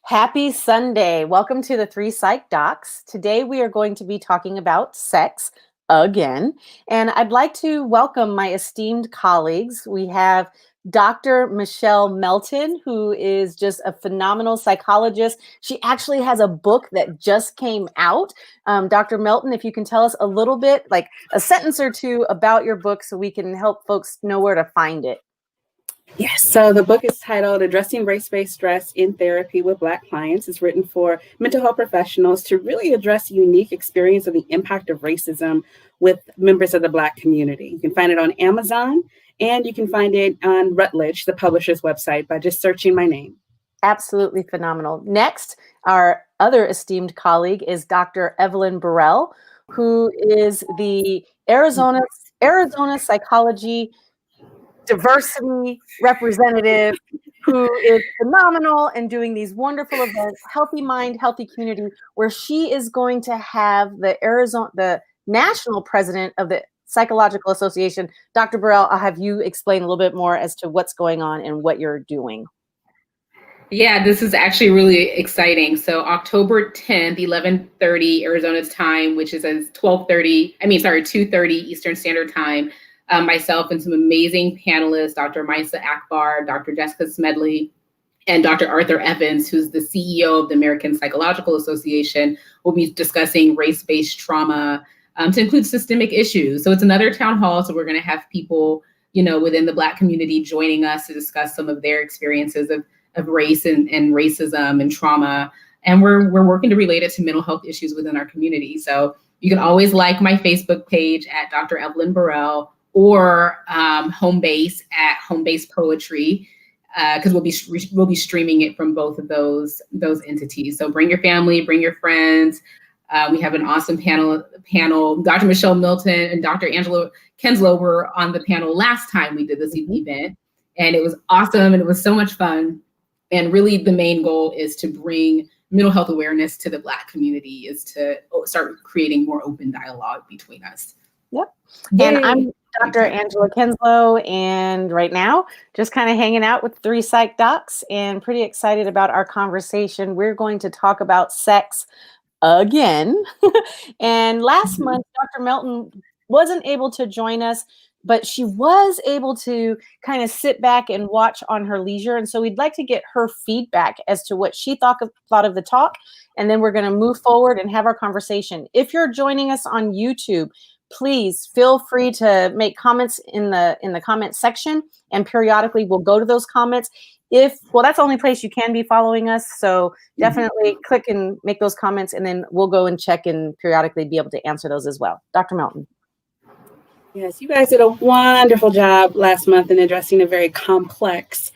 Happy Sunday. Welcome to the Three Psych Docs. Today we are going to be talking about sex again. And I'd like to welcome my esteemed colleagues. We have Dr. Michelle Melton, who is just a phenomenal psychologist. She actually has a book that just came out. Dr. Melton, if you can tell us a little bit, like a sentence or two about your book so we can help folks know where to find it. Yes, so the book is titled Addressing Race-Based Stress in Therapy with Black Clients. It's written for mental health professionals to really address the unique experience of the impact of racism with members of the Black community. You can find it on Amazon, and you can find it on Routledge, the publisher's website, by just searching my name. Absolutely phenomenal. Next, our other esteemed colleague is Dr. Evelyn Burrell, who is the Arizona Psychology Diversity Representative, who is phenomenal and doing these wonderful events, Healthy Mind, Healthy Community, where she is going to have the national president of the Psychological Association. Dr. Burrell, I'll have you explain a little bit more as to what's going on and what you're doing. Yeah, this is actually really exciting. So October 10th, 11:30 Arizona's time, which is as 2:30 Eastern Standard Time. Myself and some amazing panelists, Dr. Maisa Akbar, Dr. Jessica Smedley, and Dr. Arthur Evans, who's the CEO of the American Psychological Association, will be discussing race-based trauma to include systemic issues. So it's another town hall. So we're going to have people, within the Black community joining us to discuss some of their experiences of race and racism and trauma. And we're working to relate it to mental health issues within our community. So you can always like my Facebook page at Dr. Evelyn Burrell, or home base at Home Base Poetry, because we'll be streaming it from both of those entities. So bring your family, bring your friends. We have an awesome panel. Dr. Michelle Melton and Dr. Angela Kenslow were on the panel last time we did this event, and it was awesome and it was so much fun. And really, the main goal is to bring mental health awareness to the Black community, is to start creating more open dialogue between us. Yep. And I'm Dr. Angela Kenslow, and right now, just kind of hanging out with Three Psych Docs and pretty excited about our conversation. We're going to talk about sex again. And last month, Dr. Melton wasn't able to join us, but she was able to kind of sit back and watch on her leisure. And so we'd like to get her feedback as to what she thought of the talk. And then we're going to move forward and have our conversation. If you're joining us on YouTube, please feel free to make comments in the comment section, and periodically we'll go to those comments. That's the only place you can be following us. So definitely click and make those comments, and then we'll go and check and periodically be able to answer those as well. Dr. Melton. Yes, you guys did a wonderful job last month in addressing a very complex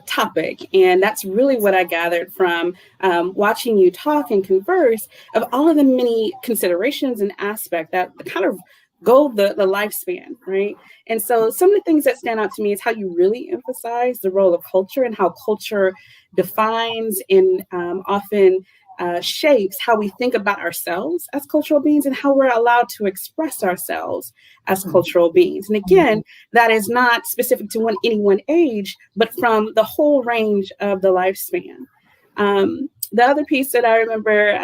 topic. And that's really what I gathered from watching you talk and converse, of all of the many considerations and aspects that kind of go the lifespan, right? And so some of the things that stand out to me is how you really emphasize the role of culture and how culture defines and often shapes how we think about ourselves as cultural beings and how we're allowed to express ourselves as cultural beings. And again, that is not specific to any one age, but from the whole range of the lifespan. The other piece that I remember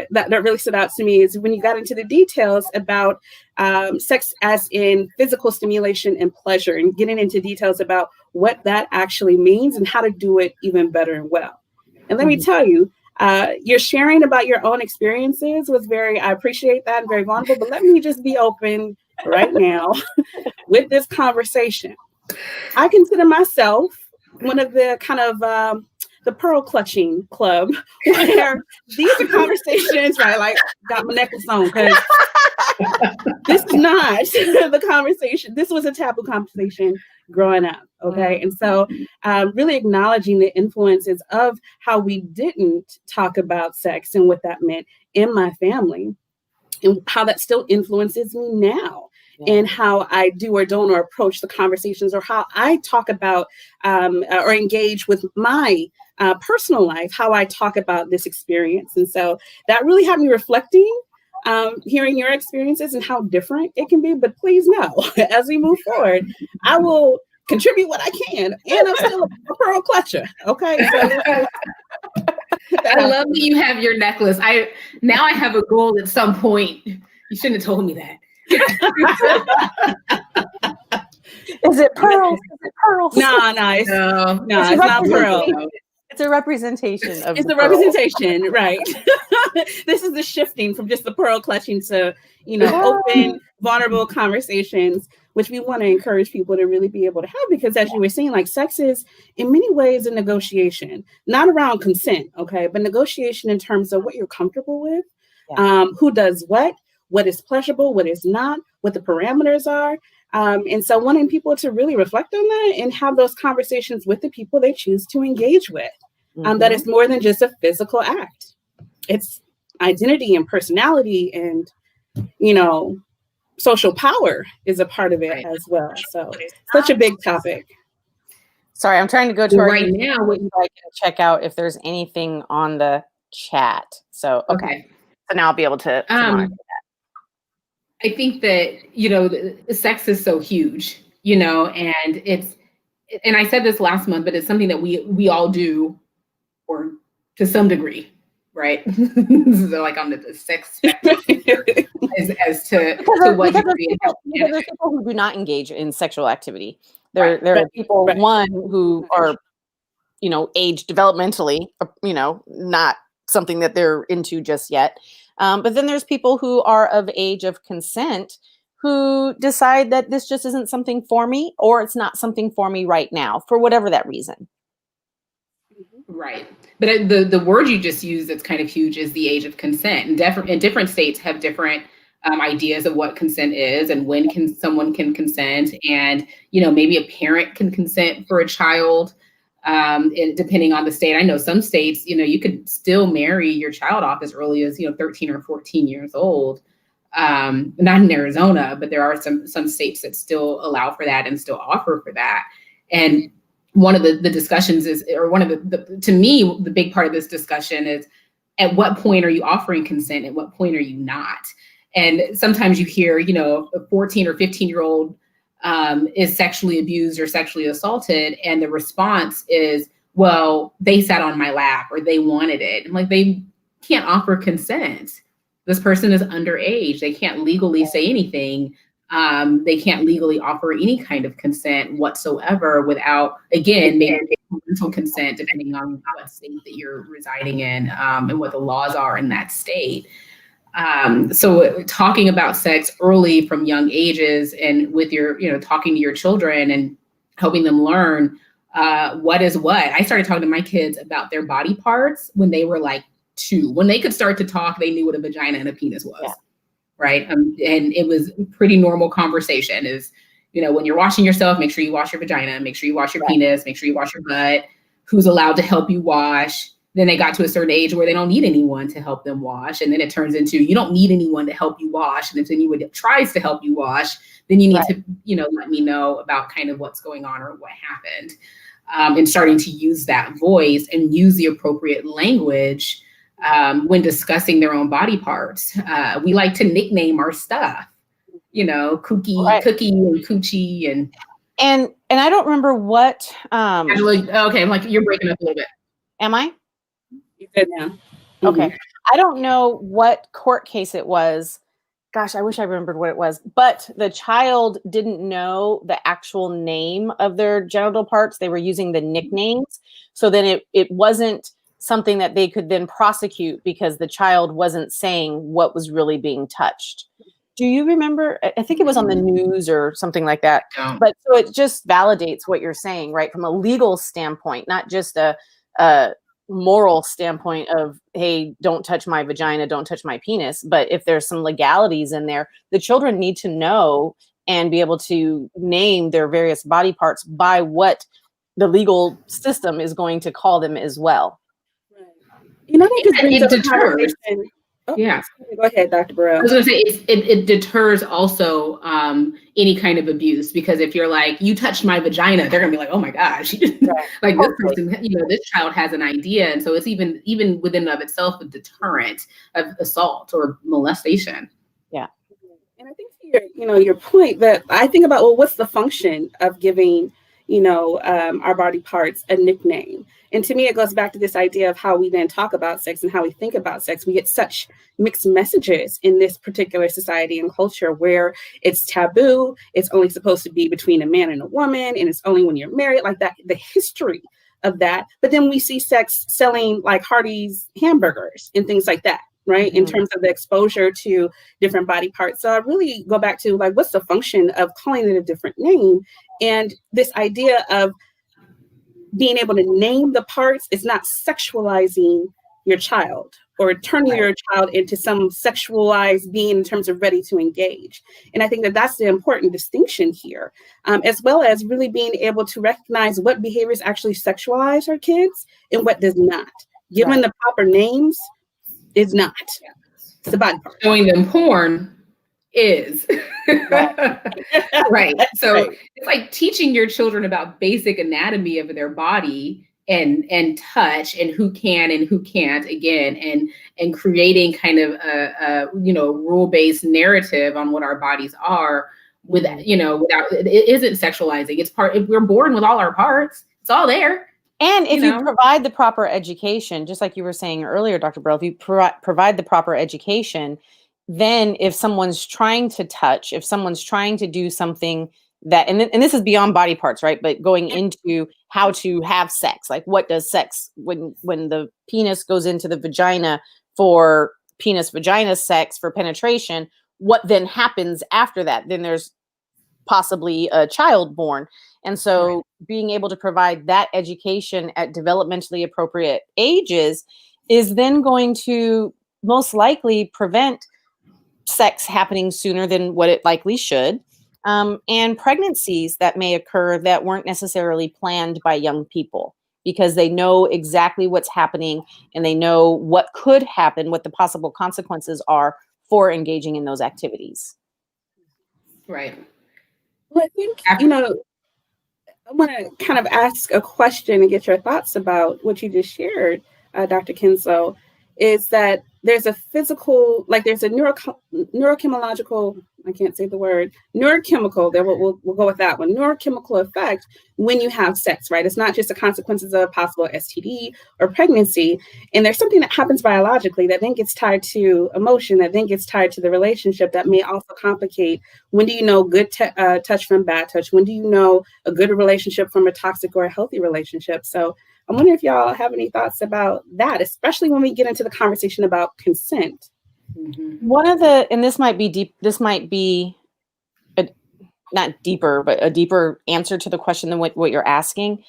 that really stood out to me is when you got into the details about sex as in physical stimulation and pleasure, and getting into details about what that actually means and how to do it even better and well. And let me tell you, your sharing about your own experiences was I appreciate that, and very vulnerable, but let me just be open right now with this conversation. I consider myself one of the kind of the pearl clutching club, where these are conversations, right? Like, got my necklace on, because this is not the conversation. This was a taboo conversation growing up, okay? And so really acknowledging the influences of how we didn't talk about sex and what that meant in my family, and how that still influences me now. And how I do or don't or approach the conversations, or how I talk about or engage with my personal life, how I talk about this experience. And so that really had me reflecting, hearing your experiences and how different it can be. But please know, as we move forward, I will contribute what I can, and I'm still a pearl clutcher. Okay. So I love that you have your necklace. Now I have a goal at some point. You shouldn't have told me that. Is it pearls? Is it pearls? No, it's not pearl. It's a representation of it's the a representation, right? This is the shifting from just the pearl clutching to, open, vulnerable conversations, which we want to encourage people to really be able to have, because as you were saying, like, sex is in many ways a negotiation, not around consent, okay, but negotiation in terms of what you're comfortable with, who does what is pleasurable, what is not, what the parameters are. And so wanting people to really reflect on that and have those conversations with the people they choose to engage with, that it's more than just a physical act. It's identity and personality and, social power is a part of it as well. So such a big topic. Sorry, I'm trying to go to our right now. So I can check out if there's anything on the chat. So, okay. So now I'll be able to monitor that. I think that, sex is so huge, and and I said this last month, but it's something that we all do, or to some degree, right? So like on the sex spectrum as to what degree. There's people who do not engage in sexual activity. There are people, one, who are, age developmentally, not something that they're into just yet. But then there's people who are of age of consent who decide that this just isn't something for me, or it's not something for me right now, for whatever that reason. Right. But the word you just used that's kind of huge is the age of consent. And different states have different ideas of what consent is and when someone can consent. And, maybe a parent can consent for a child. Depending on the state. I know some states, you could still marry your child off as early as, 13 or 14 years old. Not in Arizona, but there are some states that still allow for that and still offer for that. And one of the discussions is, or one of to me, the big part of this discussion is, at what point are you offering consent? At what point are you not? And sometimes you hear, a 14 or 15-year-old is sexually abused or sexually assaulted, and the response is, well, they sat on my lap or they wanted it. I'm like, they can't offer consent. This person is underage. They can't legally say anything. They can't legally offer any kind of consent whatsoever without, again, maybe parental consent, depending on what state that you're residing in, and what the laws are in that state. So talking about sex early from young ages, and with your, talking to your children and helping them learn what is what. I started talking to my kids about their body parts when they were like 2. When they could start to talk, they knew what a vagina and a penis was. Yeah. Right. And it was pretty normal conversation is, when you're washing yourself, make sure you wash your vagina, make sure you wash your penis, make sure you wash your butt, who's allowed to help you wash. Then they got to a certain age where they don't need anyone to help them wash. And then it turns into, you don't need anyone to help you wash. And if anyone tries to help you wash, then you need to, let me know about kind of what's going on or what happened. And starting to use that voice and use the appropriate language when discussing their own body parts. We like to nickname our stuff, cookie and coochie and I don't remember what. Okay, I'm like, you're breaking up a little bit. Am I? Good now. Mm-hmm. Okay. I don't know what court case it was. Gosh, I wish I remembered what it was. But the child didn't know the actual name of their genital parts. They were using the nicknames. So then it wasn't something that they could then prosecute because the child wasn't saying what was really being touched. Do you remember? I think it was on the news or something like that. Yeah. But so it just validates what you're saying, right? From a legal standpoint, not just a moral standpoint of, hey, don't touch my vagina, don't touch my penis. But if there's some legalities in there, the children need to know and be able to name their various body parts by what the legal system is going to call them as well. It deters. Oh, yeah. Go ahead, Dr. Burrell. I was going to say it deters also any kind of abuse, because if you're like, you touched my vagina, they're going to be like, oh my gosh, like this person, this child has an idea, and so it's even within of itself a deterrent of assault or molestation. Yeah, and I think your point that I think about, well, what's the function of giving our body parts a nickname. And to me, it goes back to this idea of how we then talk about sex and how we think about sex. We get such mixed messages in this particular society and culture where it's taboo. It's only supposed to be between a man and a woman, and it's only when you're married, like that, the history of that. But then we see sex selling like Hardee's hamburgers and things like that, right? In terms of the exposure to different body parts. So I really go back to like, what's the function of calling it a different name? And this idea of being able to name the parts is not sexualizing your child or turning your child into some sexualized being in terms of ready to engage. And I think that that's the important distinction here, as well as really being able to recognize what behaviors actually sexualize our kids and what does not. Given the proper names is not. It's the body part. Showing them porn is. Right. So it's like teaching your children about basic anatomy of their body and touch and who can and who can't, again, and creating kind of a rule-based narrative on what our bodies are without it isn't sexualizing. It's we're born with all our parts. It's all there. And if you provide the proper education, just like you were saying earlier, Dr. Burrell, if you provide the proper education, then if someone's trying to touch, if someone's trying to do something that, and this is beyond body parts, right? But going into how to have sex, like what does sex, when the penis goes into the vagina for penis-vagina sex, for penetration, what then happens after that? Then there's possibly a child born. And so being able to provide that education at developmentally appropriate ages is then going to most likely prevent sex happening sooner than what it likely should, and pregnancies that may occur that weren't necessarily planned by young people, because they know exactly what's happening and they know what could happen, what the possible consequences are for engaging in those activities. Right. Well, I think, I want to kind of ask a question and get your thoughts about what you just shared, Dr. Kinslow, is that there's a physical, like there's a neurochemical, I can't say the word, neurochemical, there we'll go with that one, neurochemical effect when you have sex, right? It's not just the consequences of a possible STD or pregnancy. And there's something that happens biologically that then gets tied to emotion, that then gets tied to the relationship, that may also complicate when do you know good touch from bad touch? When do you know a good relationship from a toxic or a healthy relationship? So I'm wondering if y'all have any thoughts about that, especially when we get into the conversation about consent. One of the, and this might be deep, this might be not deeper, but a deeper answer to the question than what you're asking.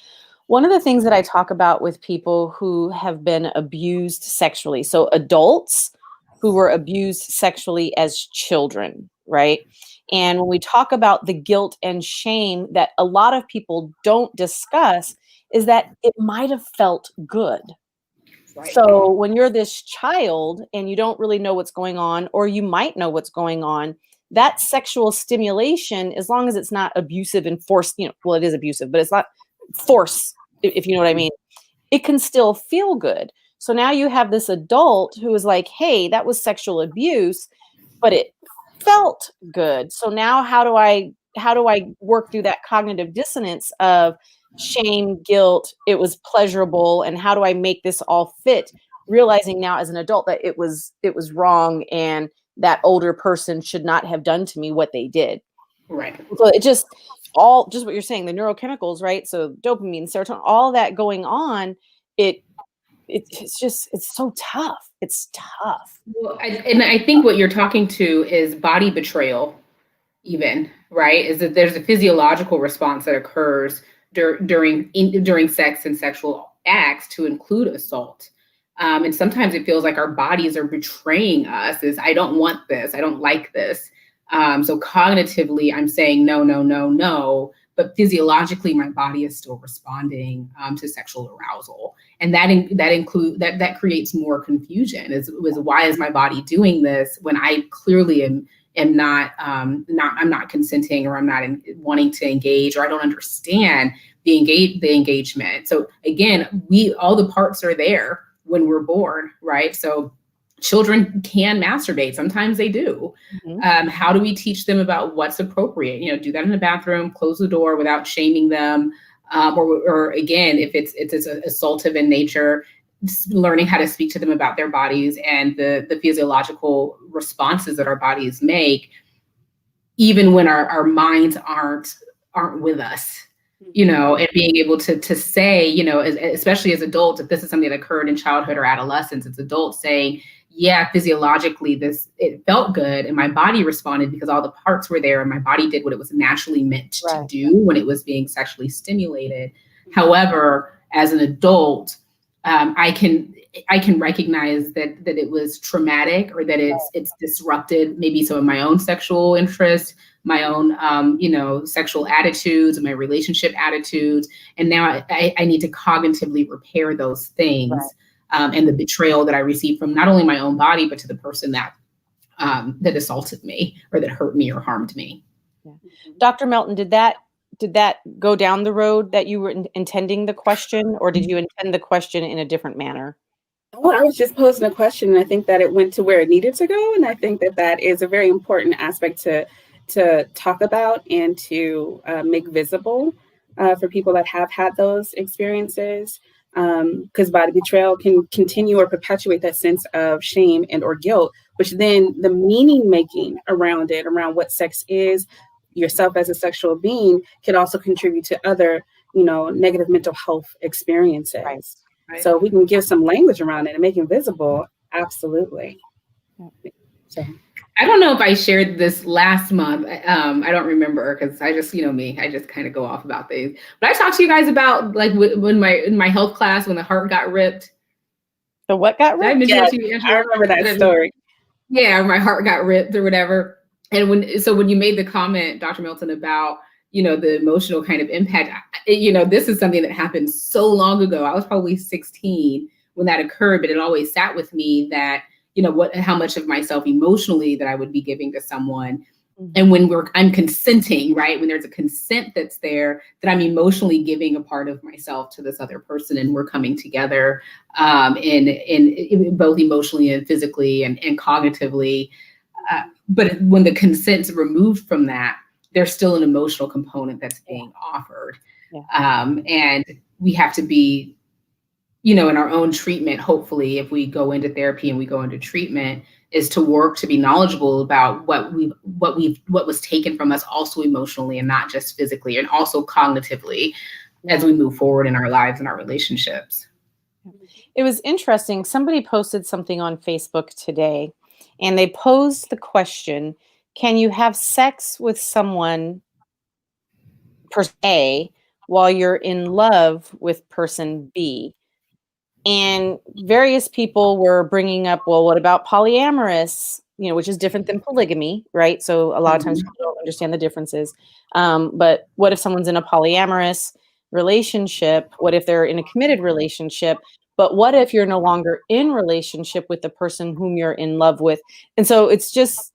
One of the things that I talk about with people who have been abused sexually, so adults who were abused sexually as children, right? And when we talk about the guilt and shame that a lot of people don't discuss, is that it might have felt good. Right. So when you're this child and you don't really know what's going on, or you might know what's going on, that sexual stimulation, as long as it's not abusive and forced, well, it is abusive, but it's not force, if you know what I mean, it can still feel good. So now you have this adult who is like, hey, that was sexual abuse, but it felt good. So now how do I work through that cognitive dissonance of shame, guilt, it was pleasurable, and how do I make this all fit? Realizing now as an adult that it was wrong, and that older person should not have done to me what they did. Right. So it just what you're saying, the neurochemicals, right? So dopamine, serotonin, all that going on, it's so tough. It's tough. Well, I think what you're talking to is body betrayal, even, right? Is that there's a physiological response that occurs during sex and sexual acts, to include assault. And sometimes it feels like our bodies are betraying us, is I don't want this, I don't like this. So cognitively, I'm saying no, but physiologically, my body is still responding to sexual arousal. And that creates more confusion. Is why is my body doing this when I clearly am not I'm not consenting, or I'm not wanting to engage, or I don't understand the engagement. So again, all the parts are there when we're born, right? So children can masturbate. Sometimes they do. Mm-hmm. How do we teach them about what's appropriate? Do that in the bathroom, close the door without shaming them. or again, if it's assaultive in nature, learning how to speak to them about their bodies and the physiological responses that our bodies make, even when our minds aren't with us, and being able to say, especially as adults, if this is something that occurred in childhood or adolescence, it's adults saying, yeah, physiologically, it felt good and my body responded because all the parts were there and my body did what it was naturally meant to do when it was being sexually stimulated. However, as an adult, I can recognize that it was traumatic, or that it's disrupted maybe some of my own sexual interest, my own sexual attitudes and my relationship attitudes, and now I need to cognitively repair those things, and the betrayal that I received from not only my own body but to the person that assaulted me or that hurt me or harmed me. Yeah. Dr. Melton, did that go down the road that you were intending the question, or did you intend the question in a different manner? Well, I was just posing a question, and I think that it went to where it needed to go. And I think that is a very important aspect to talk about and to make visible for people that have had those experiences. Because body betrayal can continue or perpetuate that sense of shame and or guilt, which then the meaning making around it, around what sex is, yourself as a sexual being, can also contribute to other, negative mental health experiences. Right. So we can give some language around it and make it visible. Absolutely. So I don't know if I shared this last month. I don't remember, because I just, me, I just kind of go off about things. But I talked to you guys about like when in my health class, when the heart got ripped. The what got ripped? Yeah, I remember that story. Yeah, my heart got ripped or whatever. And when you made the comment, Dr. Melton, about the emotional kind of impact, this is something that happened so long ago. I was probably 16 when that occurred, but it always sat with me that, how much of myself emotionally that I would be giving to someone. Mm-hmm. And when I'm consenting, right? When there's a consent that's there, that I'm emotionally giving a part of myself to this other person, and we're coming together, in both emotionally and physically and cognitively. But when the consent's removed from that, there's still an emotional component that's being offered. Yeah. And we have to be, in our own treatment, hopefully, if we go into therapy and we go into treatment, is to work to be knowledgeable about what was taken from us, also emotionally and not just physically, and also cognitively, as we move forward in our lives and our relationships. It was interesting. Somebody posted something on Facebook today, and they posed the question, can you have sex with someone, person A, while you're in love with person B? And various people were bringing up, well, what about polyamorous, which is different than polygamy, right? So a lot of times people don't understand the differences. But what if someone's in a polyamorous relationship? What if they're in a committed relationship? But what if you're no longer in relationship with the person whom you're in love with? And so it's just,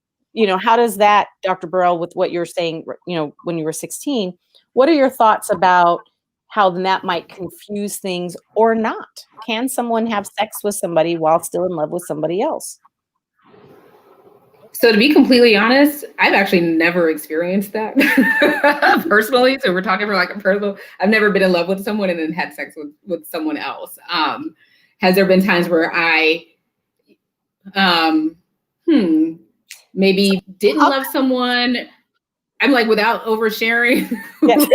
how does that, Dr. Burrell, with what you're saying, when you were 16, what are your thoughts about how that might confuse things or not? Can someone have sex with somebody while still in love with somebody else? So to be completely honest, I've actually never experienced that personally. So we're talking for like a personal, I've never been in love with someone and then had sex with someone else. Has there been times where I maybe didn't love someone? I'm like, without oversharing. Yes.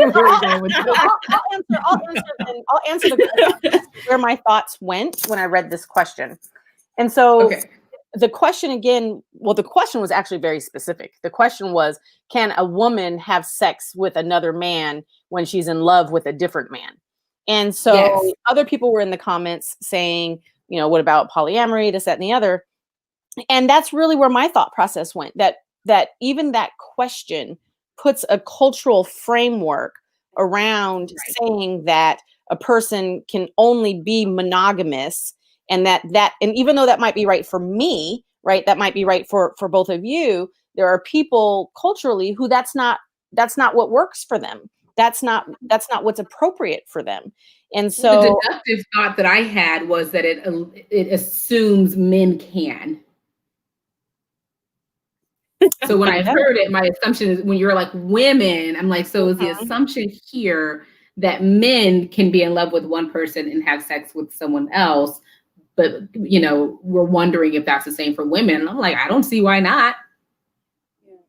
I'll answer the question where my thoughts went when I read this question. And so the question again, the question was actually very specific. The question was, can a woman have sex with another man when she's in love with a different man? And so other people were in the comments saying, what about polyamory, this, that, and the other. And that's really where my thought process went, that even that question puts a cultural framework around saying that a person can only be monogamous, and that and even though that might be right for me, right, that might be right for both of you, there are people culturally who that's not what works for them. That's not what's appropriate for them. And so the deductive thought that I had was that it assumes men can. So when I heard it, my assumption is, when you're like women, I'm like, so is the assumption here that men can be in love with one person and have sex with someone else. But, you know, we're wondering if that's the same for women. I'm like, I don't see why not.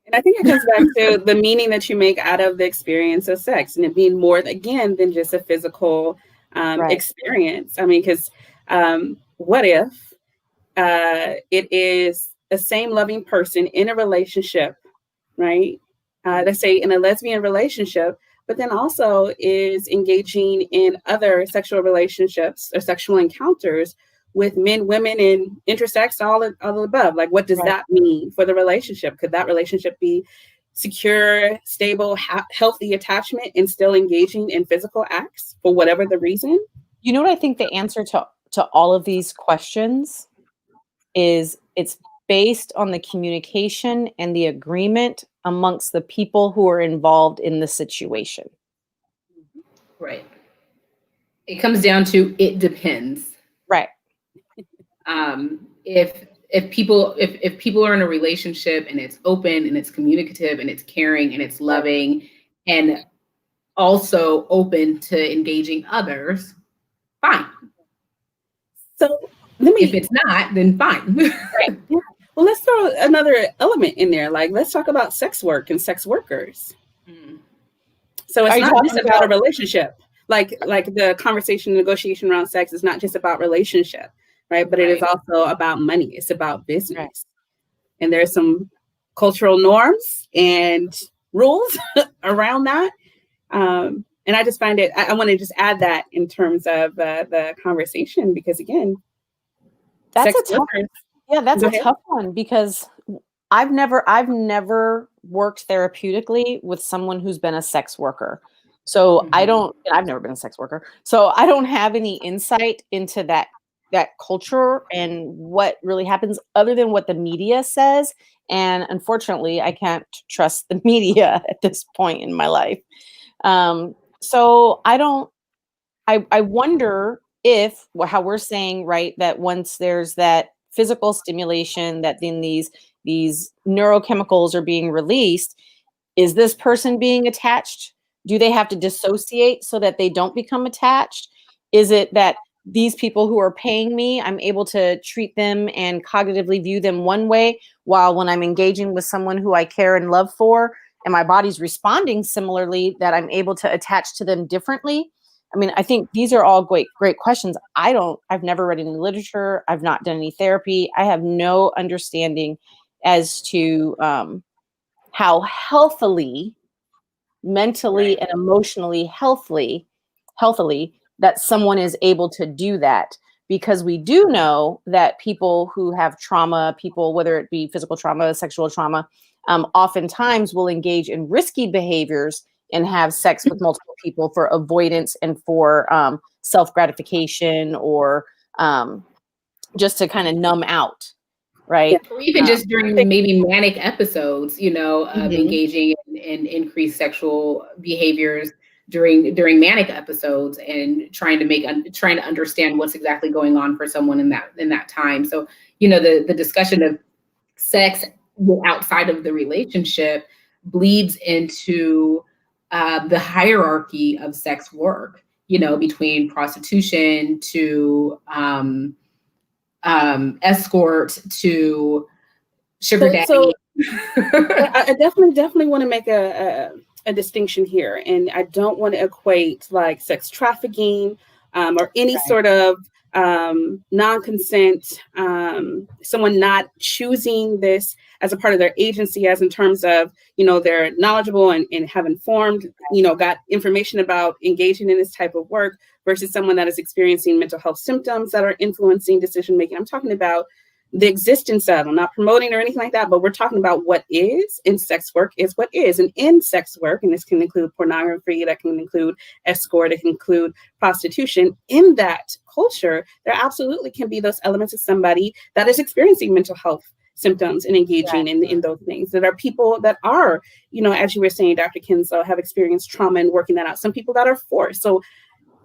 And I think it comes back to the meaning that you make out of the experience of sex, and it being more, again, than just a physical experience. I mean, because what if it is a same loving person in a relationship, right? Let's say in a lesbian relationship, but then also is engaging in other sexual relationships or sexual encounters with men, women, and intersex, all of the above. Like, what does that mean for the relationship? Could that relationship be secure, stable, healthy attachment and still engaging in physical acts for whatever the reason? You know what I think the answer to all of these questions is? It's based on the communication and the agreement amongst the people who are involved in the situation. Right. It comes down to, it depends. Right. If people are in a relationship and it's open and it's communicative and it's caring and it's loving and also open to engaging others, fine. So if it's not, then fine. Right. Yeah. Well, let's throw another element in there. Like, let's talk about sex work and sex workers. So it's not just about a relationship. Like the conversation, negotiation around sex is not just about relationship, right? But it is also about money. It's about business. Right. And there's some cultural norms and rules around that. And I just find it, I want to just add that in terms of the conversation, because again, that's a tough one, because I've never worked therapeutically with someone who's been a sex worker. So I've never been a sex worker. So I don't have any insight into that culture and what really happens other than what the media says. And unfortunately, I can't trust the media at this point in my life. So I wonder if how we're saying, right, that once there's that physical stimulation, that then these neurochemicals are being released, is this person being attached? Do they have to dissociate so that they don't become attached? Is it that these people who are paying me, I'm able to treat them and cognitively view them one way, while when I'm engaging with someone who I care and love for, and my body's responding similarly, that I'm able to attach to them differently? I mean, I think these are all great questions. I've never read any literature. I've not done any therapy. I have no understanding as to how healthily, mentally and emotionally healthily that someone is able to do that. Because we do know that people who have trauma, whether it be physical trauma, sexual trauma, oftentimes will engage in risky behaviors and have sex with multiple people for avoidance and for self-gratification, or just to kind of numb out, right? Or even just during maybe manic episodes, of engaging in increased sexual behaviors during manic episodes, and trying to understand what's exactly going on for someone in that time. So, the discussion of sex outside of the relationship bleeds into the hierarchy of sex work, between prostitution to escort to sugar daddy. So I definitely want to make a distinction here, and I don't want to equate like sex trafficking or any sort of non-consent, someone not choosing this as a part of their agency, as in terms of, they're knowledgeable and have informed, got information about engaging in this type of work, versus someone that is experiencing mental health symptoms that are influencing decision-making. I'm talking about the existence of, I'm not promoting or anything like that, but we're talking about what is in sex work is what is. And in sex work, and this can include pornography, that can include escort, it can include prostitution. In that culture, there absolutely can be those elements of somebody that is experiencing mental health symptoms and engaging in those things. That are people that are, as you were saying, Dr. Kinslow, have experienced trauma and working that out. Some people that are forced. So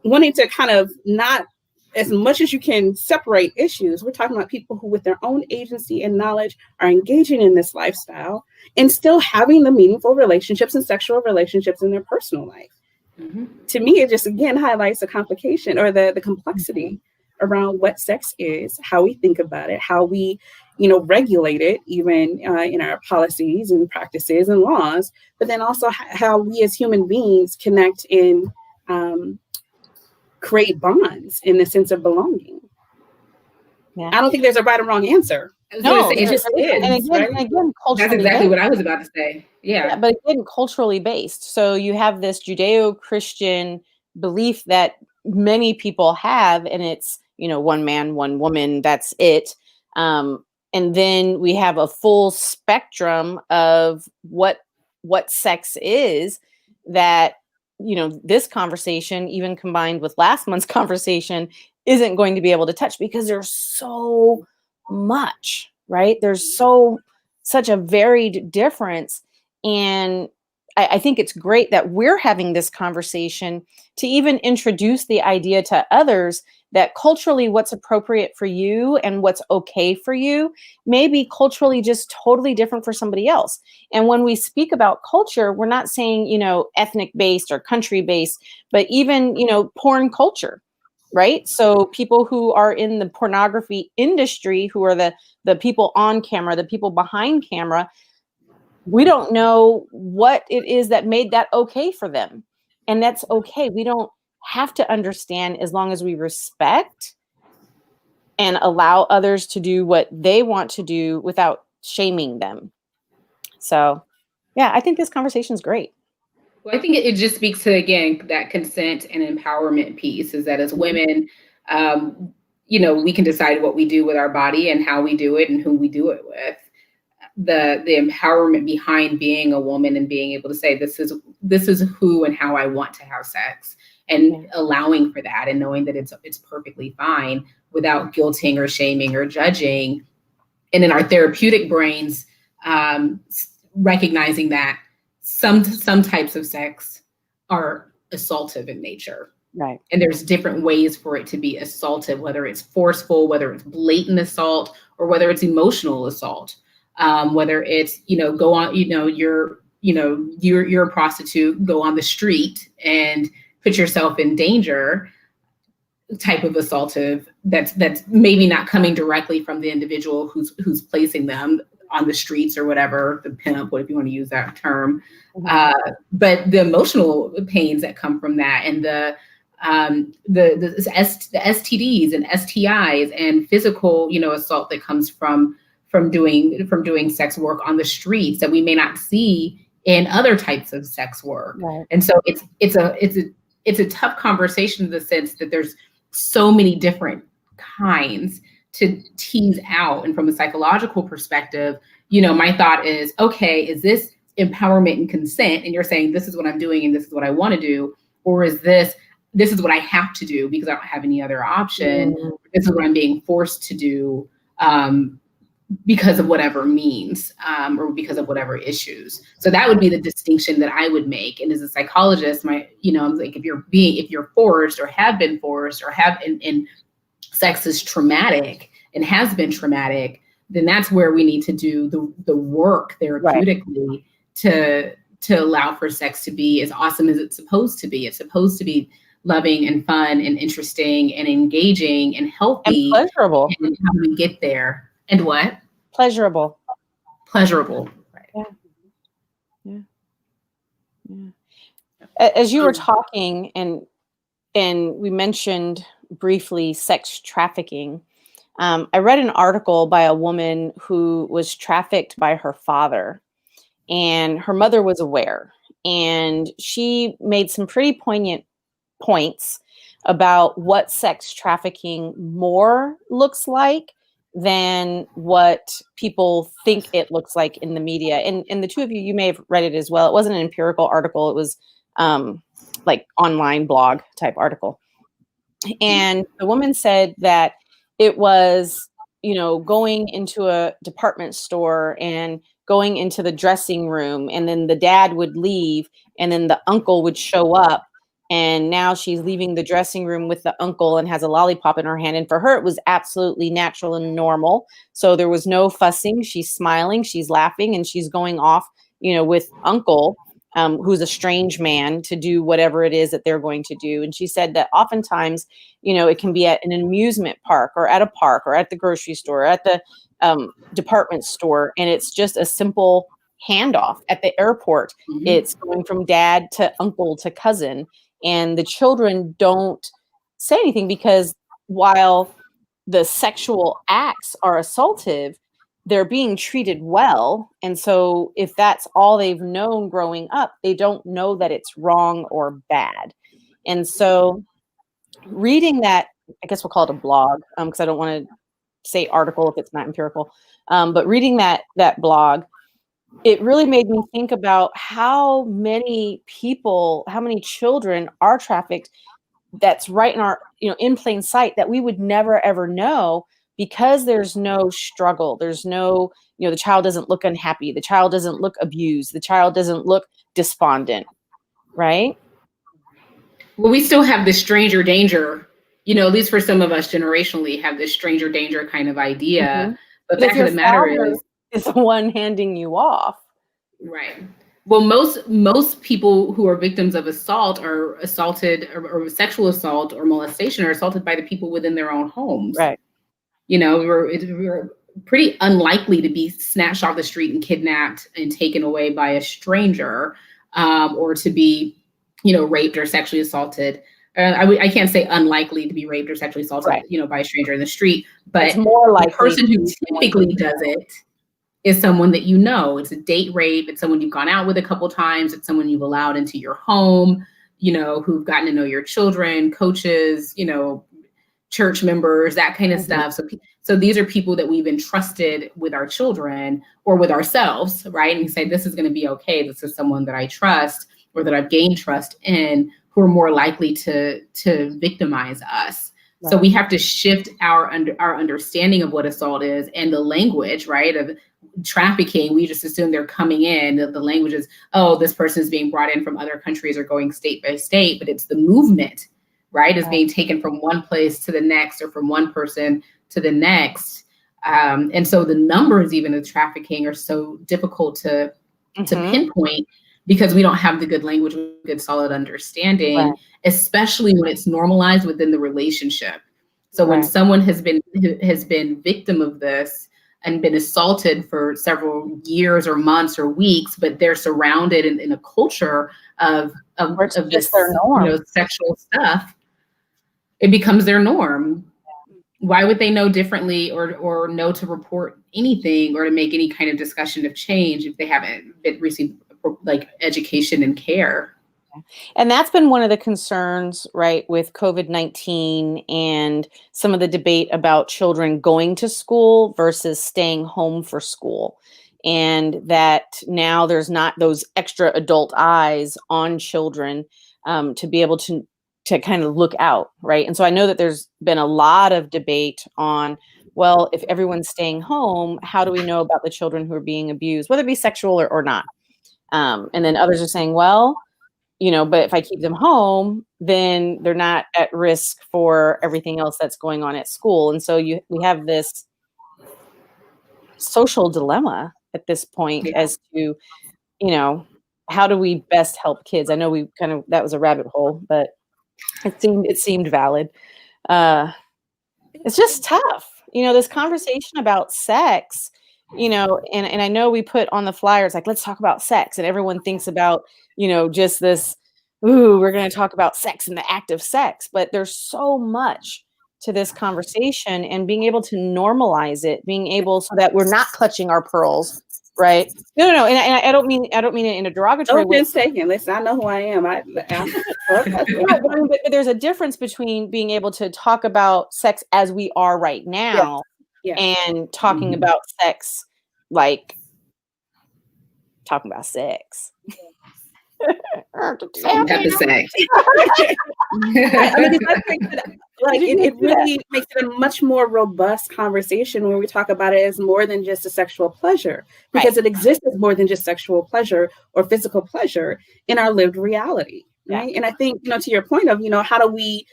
wanting to kind of not, as much as you can separate issues, we're talking about people who with their own agency and knowledge are engaging in this lifestyle and still having the meaningful relationships and sexual relationships in their personal life. To me, it just again highlights the complication or the complexity around what sex is, how we think about it, how we, regulate it, even in our policies and practices and laws, but then also how we as human beings connect and create bonds in the sense of belonging. Yeah. I don't think there's a right or wrong answer. No, it just is. And again, culturally that's exactly based. what I was about to say. Yeah. But again, culturally based. So you have this Judeo-Christian belief that many people have, and it's, one man, one woman, that's it. And then we have a full spectrum of what sex is that, this conversation, even combined with last month's conversation, isn't going to be able to touch because there's so much, right? There's such a varied difference. And I think it's great that we're having this conversation to even introduce the idea to others that culturally what's appropriate for you and what's okay for you may be culturally just totally different for somebody else. And when we speak about culture, we're not saying, ethnic based or country based, but even, porn culture, right? So people who are in the pornography industry, who are the people on camera, the people behind camera, we don't know what it is that made that okay for them. And that's okay. We don't have to understand as long as we respect and allow others to do what they want to do without shaming them. So, yeah, I think this conversation is great. Well, I think it just speaks to, again, that consent and empowerment piece is that as women, we can decide what we do with our body and how we do it and who we do it with. The empowerment behind being a woman and being able to say, this is who and how I want to have sex, and allowing for that and knowing that it's perfectly fine without guilting or shaming or judging. And in our therapeutic brains, recognizing that some types of sex are assaultive in nature. Right. And there's different ways for it to be assaultive, whether it's forceful, whether it's blatant assault, or whether it's emotional assault. Whether it's, go on, you're a prostitute, go on the street and put yourself in danger type of assaultive that's maybe not coming directly from the individual who's placing them on the streets or whatever, the pimp, what if you want to use that term. But the emotional pains that come from that, and the STDs and STIs and physical, assault that comes from doing sex work on the streets that we may not see in other types of sex work. Right. And so it's a tough conversation in the sense that there's so many different kinds to tease out. And from a psychological perspective, my thought is, okay, is this empowerment and consent? And you're saying, this is what I'm doing and this is what I want to do. Or is this is what I have to do because I don't have any other option. This is what I'm being forced to do. Because of whatever means, or because of whatever issues. So that would be the distinction that I would make. And as a psychologist, I'm like, if you're forced or have been forced or and sex is traumatic and has been traumatic, then that's where we need to do the work therapeutically to allow for sex to be as awesome as it's supposed to be. It's supposed to be loving and fun and interesting and engaging and healthy. And pleasurable. And how do we get there? And what? Pleasurable. Right. Yeah. As you were talking and we mentioned briefly sex trafficking, I read an article by a woman who was trafficked by her father, and her mother was aware, and she made some pretty poignant points about what sex trafficking more looks like than what people think it looks like in the media. And the two of you may have read it as well. It wasn't an empirical article. It was like online blog type article. And the woman said that it was, going into a department store and going into the dressing room, and then the dad would leave and then the uncle would show up. And now she's leaving the dressing room with the uncle and has a lollipop in her hand. And for her, it was absolutely natural and normal. So there was no fussing. She's smiling, she's laughing, and she's going off, with uncle who's a strange man to do whatever it is that they're going to do. And she said that oftentimes, it can be at an amusement park or at a park or at the grocery store, or at the department store. And it's just a simple handoff. At the airport. Mm-hmm. It's going from dad to uncle to cousin. And the children don't say anything because while the sexual acts are assaultive, they're being treated well. And so if that's all they've known growing up, they don't know that it's wrong or bad. And so reading that, I guess we'll call it a blog, because I don't want to say article if it's not empirical, but reading that blog, it really made me think about how many people, how many children are trafficked that's right in our, in plain sight that we would never, ever know because there's no struggle. There's no, the child doesn't look unhappy. The child doesn't look abused. The child doesn't look despondent, right? Well, we still have this stranger danger, at least for some of us generationally have this stranger danger kind of idea. Mm-hmm. But the fact of the matter is the one handing you off. Right. Well, most people who are victims of assault are assaulted or sexual assault or molestation are assaulted by the people within their own homes. Right. We're pretty unlikely to be snatched off the street and kidnapped and taken away by a stranger, or to be, raped or sexually assaulted. I can't say unlikely to be raped or sexually assaulted, right, by a stranger in the street, but it's more likely the person who typically does it is someone that It's a date rape. It's someone you've gone out with a couple times. It's someone you've allowed into your home, who've gotten to know your children, coaches, church members, that kind of stuff. So these are people that we've entrusted with our children or with ourselves, right? And we say, this is going to be okay. This is someone that I trust or that I've gained trust in, who are more likely to victimize us. Right. So we have to shift our understanding of what assault is and the language, right, of trafficking. We just assume they're coming in. The language is, oh, this person is being brought in from other countries or going state by state, but it's the movement, right, is being taken from one place to the next or from one person to the next. And so the numbers even of trafficking are so difficult to pinpoint because we don't have the good language, good solid understanding, right, especially when it's normalized within the relationship. So when someone has been victim of this and been assaulted for several years or months or weeks, but they're surrounded in a culture of this sexual stuff, it becomes their norm. Why would they know differently or know to report anything or to make any kind of discussion of change if they haven't received education and care? And that's been one of the concerns, right, with COVID-19 and some of the debate about children going to school versus staying home for school. And that now there's not those extra adult eyes on children to be able to kind of look out, right? And so I know that there's been a lot of debate on, well, if everyone's staying home, how do we know about the children who are being abused, whether it be sexual or not? And then others are saying, well, but if I keep them home, then they're not at risk for everything else that's going on at school. And so we have this social dilemma at this point as to, how do we best help kids? I know that was a rabbit hole, but it seemed valid. It's just tough, this conversation about sex, and I know we put on the flyers, like, let's talk about sex. And everyone thinks about, just this, we're going to talk about sex and the act of sex. But there's so much to this conversation and being able to normalize it, being able so that we're not clutching our pearls. Right. No. And I don't mean it in a derogatory way. Taken. Listen, I know who I am. But there's a difference between being able to talk about sex as we are right now and talking about sex, like talking about sex. It really makes it a much more robust conversation when we talk about it as more than just a sexual pleasure, because it exists as more than just sexual pleasure or physical pleasure in our lived reality, right? And I think, to your point of, how do we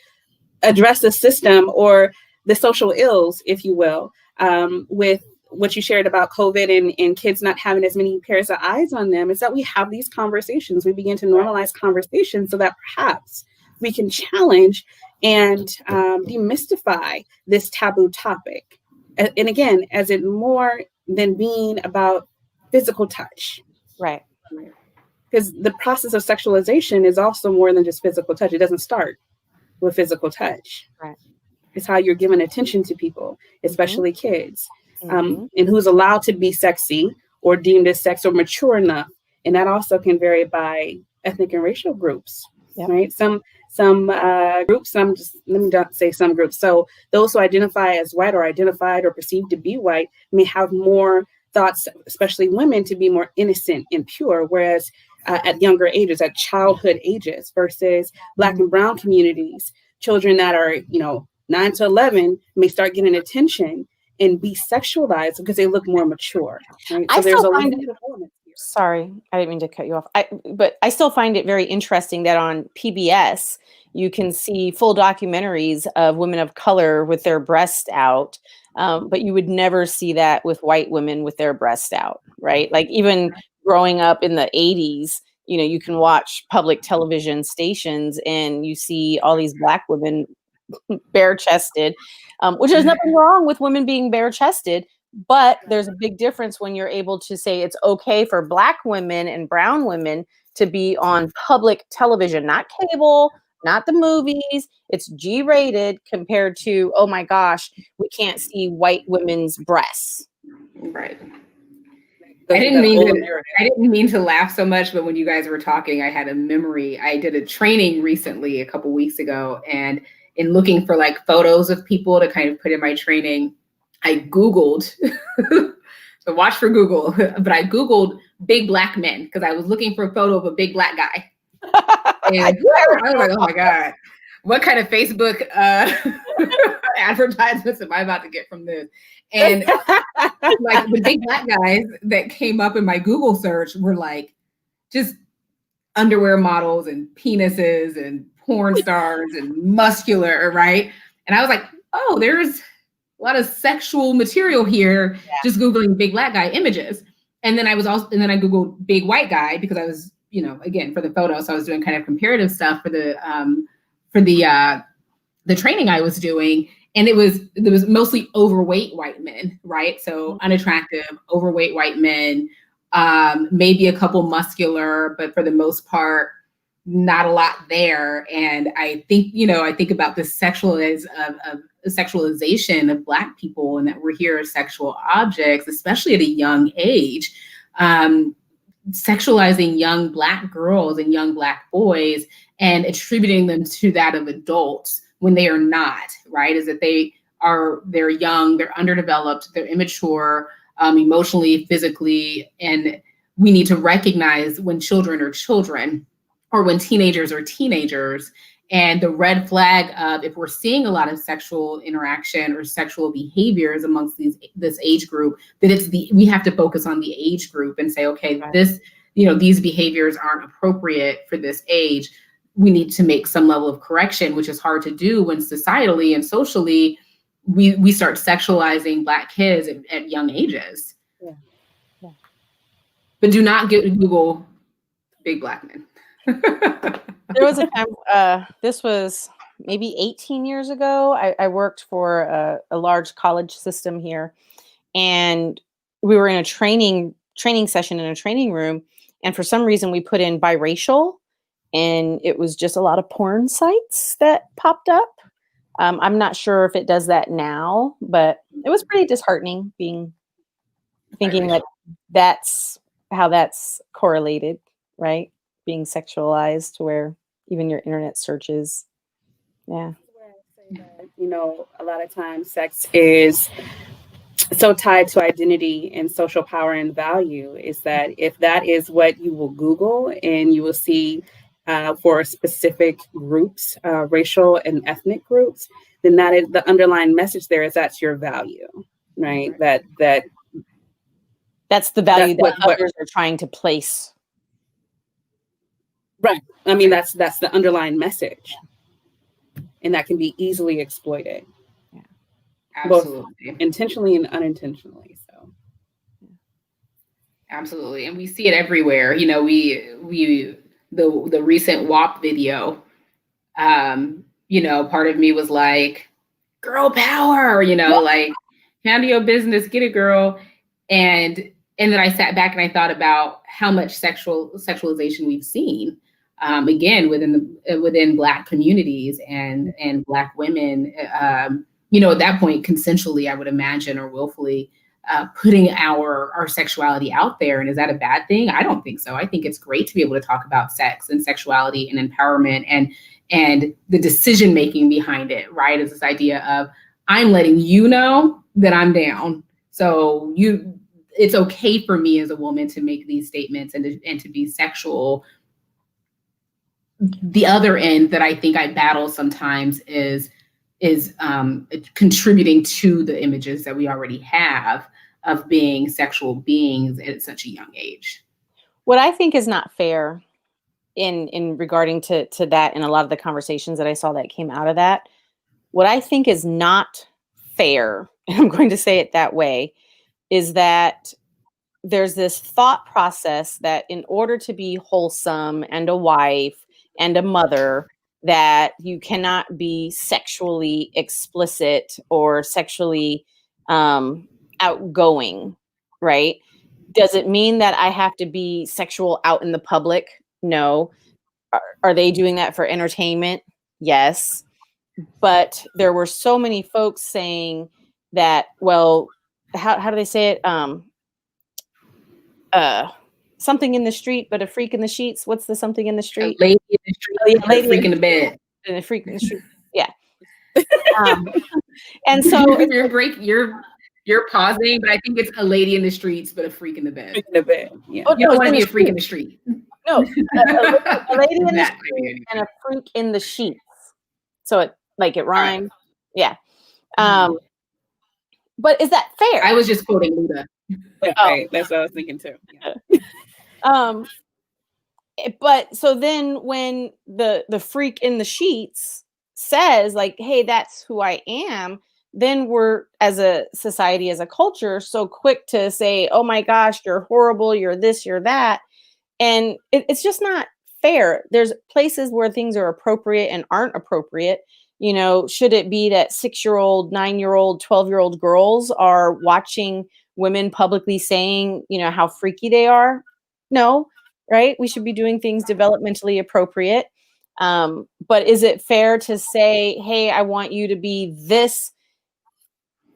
address the system or the social ills, if you will, with what you shared about COVID and kids not having as many pairs of eyes on them is that we have these conversations. We begin to normalize conversations so that perhaps we can challenge and demystify this taboo topic. And again, as it more than being about physical touch. Right. Because the process of sexualization is also more than just physical touch. It doesn't start with physical touch. Right. It's how you're giving attention to people, especially kids, Mm-hmm. and who's allowed to be sexy or deemed as sex or mature enough. And that also can vary by ethnic and racial groups, Yep. right? Some groups, let me not say some groups. So those who identify as white or identified or perceived to be white may have more thoughts, especially women, to be more innocent and pure, whereas at younger ages, at childhood ages, versus Black and brown communities, children that are, 9 to 11 may start getting attention and be sexualized because they look more mature. Right? I So there's still a find lot it- of elements here. Sorry, I didn't mean to cut you off. But I still find it very interesting that on PBS you can see full documentaries of women of color with their breast out, but you would never see that with white women with their breast out, right? Like even growing up in the 80s, you can watch public television stations and you see all these Black women bare-chested, which there's nothing wrong with women being bare-chested, but there's a big difference when you're able to say it's okay for Black women and brown women to be on public television, not cable, not the movies. It's G-rated compared to, oh my gosh, we can't see white women's breasts. Right. The I didn't whole mean narrative. to laugh so much, but when you guys were talking, I had a memory. I did a training recently, a couple weeks ago, and in looking for like photos of people to kind of put in my training, I Googled, so watch for Google, but I Googled big Black men because I was looking for a photo of a big Black guy. And I was like, oh my God, what kind of Facebook advertisements am I about to get from this? And like the big Black guys that came up in my Google search were like just underwear models and penises and porn stars and muscular, right? And I was like, oh, there's a lot of sexual material here, just Googling big Black guy images. And then I Googled big white guy because I was, again, for the photo. So I was doing kind of comparative stuff for the training I was doing. And it was mostly overweight white men, right? So unattractive, overweight white men, maybe a couple muscular, but for the most part, not a lot there. And I think, I think about the sexualization of Black people and that we're here as sexual objects, especially at a young age, sexualizing young Black girls and young Black boys and attributing them to that of adults when they are not, right? Is that they're young, they're underdeveloped, they're immature, emotionally, physically, and we need to recognize when children are children or when teenagers are teenagers. And the red flag of if we're seeing a lot of sexual interaction or sexual behaviors amongst this age group, that we have to focus on the age group and say, okay, Right. these behaviors aren't appropriate for this age. We need to make some level of correction, which is hard to do when societally and socially we start sexualizing Black kids at young ages. Yeah. Yeah. But do not Google big Black men. There was a time, this was maybe 18 years ago. I worked for a large college system here, and we were in a training session in a training room. And for some reason we put in biracial, and it was just a lot of porn sites that popped up. I'm not sure if it does that now, but it was pretty disheartening thinking that that's how that's correlated, right? Being sexualized to where even your internet searches. Yeah. A lot of times sex is so tied to identity and social power and value, is that if that is what you will Google and you will see for specific groups, racial and ethnic groups, then that is the underlying message there is that's your value, right? That That's the value That's that others are trying to place. Right. I mean, that's the underlying message, and that can be easily exploited, Absolutely. both intentionally and unintentionally. So Absolutely. And we see it everywhere. You know, the recent WAP video, you know, part of me was like, girl power, you know, like handle your business, get it, girl. And then I sat back and I thought about how much sexualization we've seen, again, within Black communities and Black women, you know, at that point, consensually, I would imagine, or willfully, putting our sexuality out there. And is that a bad thing? I don't think so. I think it's great to be able to talk about sex and sexuality and empowerment and the decision making behind it, right? Is this idea of, I'm letting you know that I'm down. So it's okay for me as a woman to make these statements and to be sexual. The other end that I think I battle sometimes is contributing to the images that we already have of being sexual beings at such a young age. What I think is not fair in regarding to that, and a lot of the conversations that I saw that came out of that, what I think is not fair, and I'm going to say it that way, is that there's this thought process that in order to be wholesome and a wife and a mother, that you cannot be sexually explicit or sexually outgoing, right? Does it mean that I have to be sexual out in the public? No. Are they doing that for entertainment? Yes. But there were so many folks saying that, well, how do they say it? Something in the street, but a freak in the sheets. What's the something in the street? A lady in the street, a lady, a freak in the bed. And a freak in the street. Yeah. And so you're pausing, but I think it's a lady in the streets, but a freak in the bed. Freak in the bed. Yeah. Oh, you don't want to be a freak in the street. No, a lady in the street and a freak in the sheets. So it rhymed. Right. Yeah. But is that fair? I was just quoting Luda. Yeah, right. That's what I was thinking too. Yeah. But so then when the freak in the sheets says like, hey, that's who I am, then we're, as a society, as a culture, so quick to say, oh my gosh, you're horrible, you're this, you're that. And it's just not fair. There's places where things are appropriate and aren't appropriate. You know, should it be that 6-year-old, 9-year-old, 12-year-old girls are watching women publicly saying, you know, how freaky they are? No, right? We should be doing things developmentally appropriate. But is it fair to say, hey, I want you to be this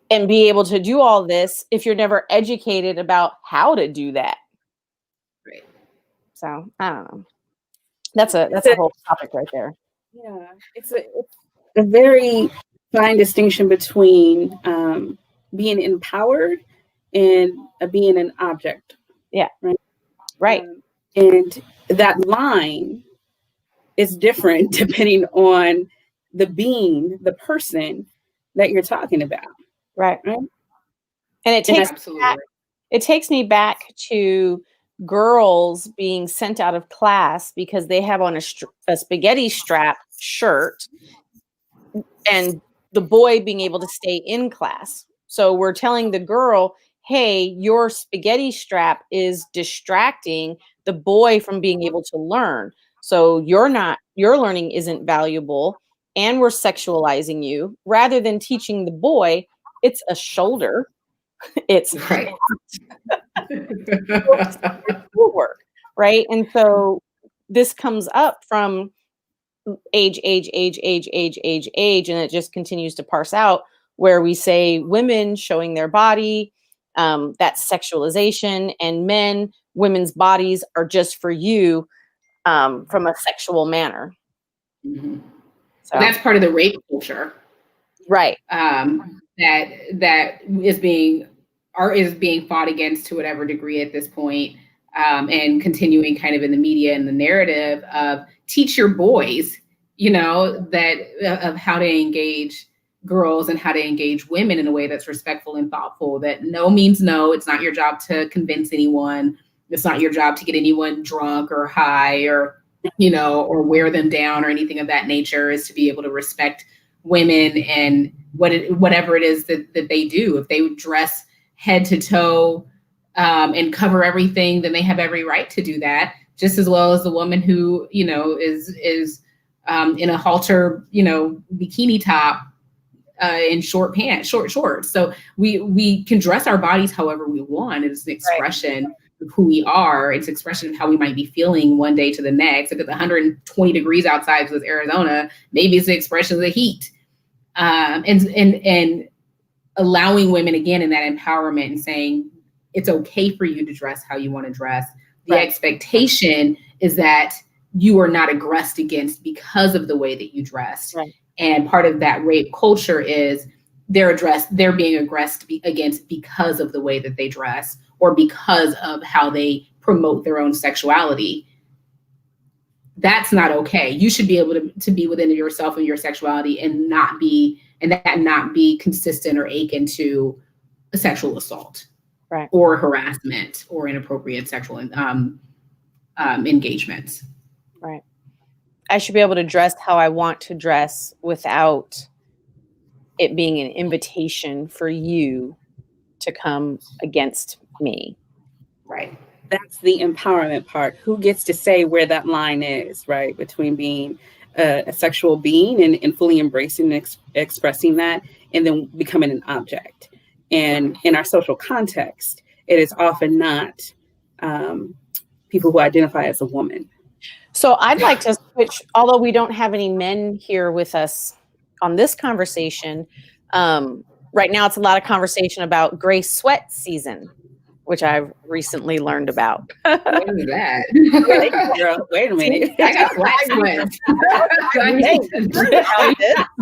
and be able to do all this if you're never educated about how to do that? Right. So I don't know. That's a whole topic right there. Yeah, it's a very fine distinction between being empowered and being an object. Yeah. Right. And that line is different depending on the being, the person that you're talking about. Right. And it takes me back to girls being sent out of class because they have on a spaghetti strap shirt, and the boy being able to stay in class. So we're telling the girl, hey, your spaghetti strap is distracting the boy from being able to learn. So your learning isn't valuable, and we're sexualizing you rather than teaching the boy it's a shoulder. It's right. Work, right? And so this comes up from age, and it just continues to parse out where we say women showing their body, that's sexualization, and women's bodies are just for you from a sexual manner. Mm-hmm. So that's part of the rape culture. Right. That is being fought against to whatever degree at this point, and continuing kind of in the media and the narrative of teach your boys, you know, that of how to engage girls and how to engage women in a way that's respectful and thoughtful, that no means no. It's not your job to convince anyone. It's not your job to get anyone drunk or high or, you know, or wear them down or anything of that nature. Is to be able to respect women and whatever it is that they do. If they dress head to toe and cover everything, then they have every right to do that, just as well as the woman who, is in a halter, bikini top, in short pants, short shorts. So we can dress our bodies however we want. It's an expression of who we are. It's an expression of how we might be feeling one day to the next. If it's 120 degrees outside because it's Arizona, maybe it's the expression of the heat. And allowing women again in that empowerment and saying it's okay for you to dress how you want to dress. The expectation is that you are not aggressed against because of the way that you dressed. Right. And part of that rape culture is they're being aggressed against because of the way that they dress or because of how they promote their own sexuality. That's not okay. You should be able to be within yourself and your sexuality and not be consistent or akin to a sexual assault, right, or harassment or inappropriate sexual engagements. Right. I should be able to dress how I want to dress without it being an invitation for you to come against me. Right. That's the empowerment part. Who gets to say where that line is, right? Between being a sexual being and fully embracing and expressing that, and then becoming an object. And in our social context, it is often not people who identify as a woman. So I'd like to switch, although we don't have any men here with us on this conversation. Right now, it's a lot of conversation about gray sweat season, which I've recently learned about. What is that? Wait a minute. I got black sweat.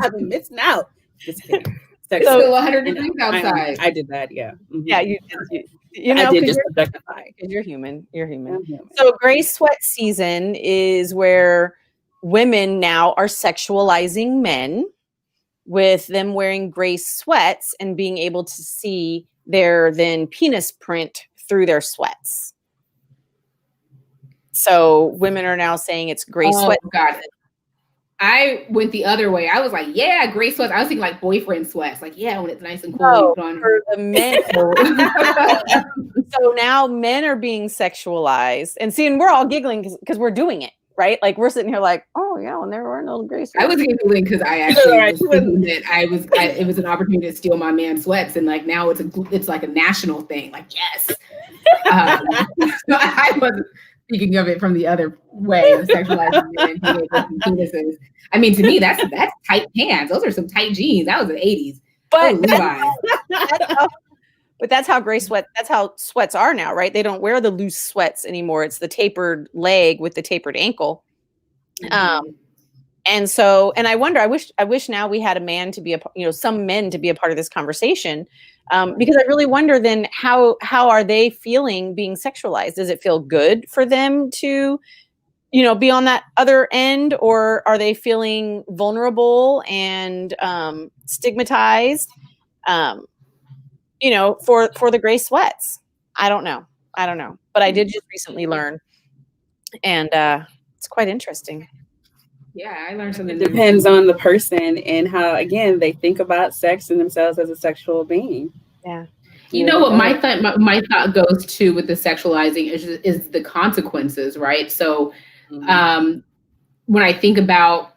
I've been missing out. Just kidding. It's still 100 degrees outside. I did that, yeah. Mm-hmm. Yeah, you know, I did just objectify. Because you're human. You're human. I'm human. So gray sweat season is where women now are sexualizing men with them wearing gray sweats and being able to see their then penis print through their sweats. So women are now saying it's gray sweat. God. I went the other way. I was like, yeah, gray sweats. I was thinking like boyfriend sweats. Like, yeah, when it's nice and cool. No, you put on for the men. So now men are being sexualized. And see, and we're all giggling because we're doing it, right? Like we're sitting here like, oh yeah, when there were no gray sweats. I was giggling because I actually was thinking that it was an opportunity to steal my man's sweats. And like now it's like a national thing. Like, yes. So I wasn't speaking of it from the other way of sexualizing men and penises. I mean, to me, that's tight pants. Those are some tight jeans. That was the 80s. But that's how gray sweat, that's how sweats are now, right? They don't wear the loose sweats anymore. It's the tapered leg with the tapered ankle. Mm-hmm. And I wonder, I wish now we had a man to be some men to be a part of this conversation. Because I really wonder then how are they feeling being sexualized? Does it feel good for them to, be on that other end, or are they feeling vulnerable and stigmatized, for the gray sweats? I don't know. But I did just recently learn, and it's quite interesting. Yeah, I learned something. It depends on the person and how, again, they think about sex and themselves as a sexual being. Yeah. You know what my thought goes to with the sexualizing is the consequences, right? So when I think about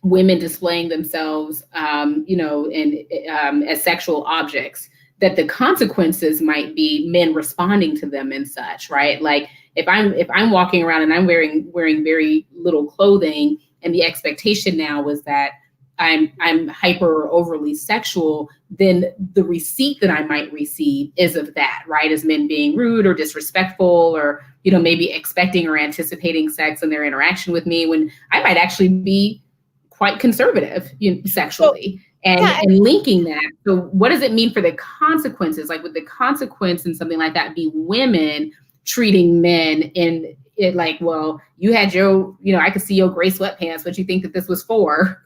women displaying themselves, as sexual objects, that the consequences might be men responding to them and such, right? Like if I'm walking around and I'm wearing very little clothing, and the expectation now was that I'm hyper or overly sexual, then the receipt that I might receive is of that, right? As men being rude or disrespectful, or, maybe expecting or anticipating sex in their interaction with me, when I might actually be quite conservative sexually. And linking that. So what does it mean for the consequences? Like, would the consequence in something like that be women treating men in it like, well, you had your, I could see your gray sweatpants, what you think that this was for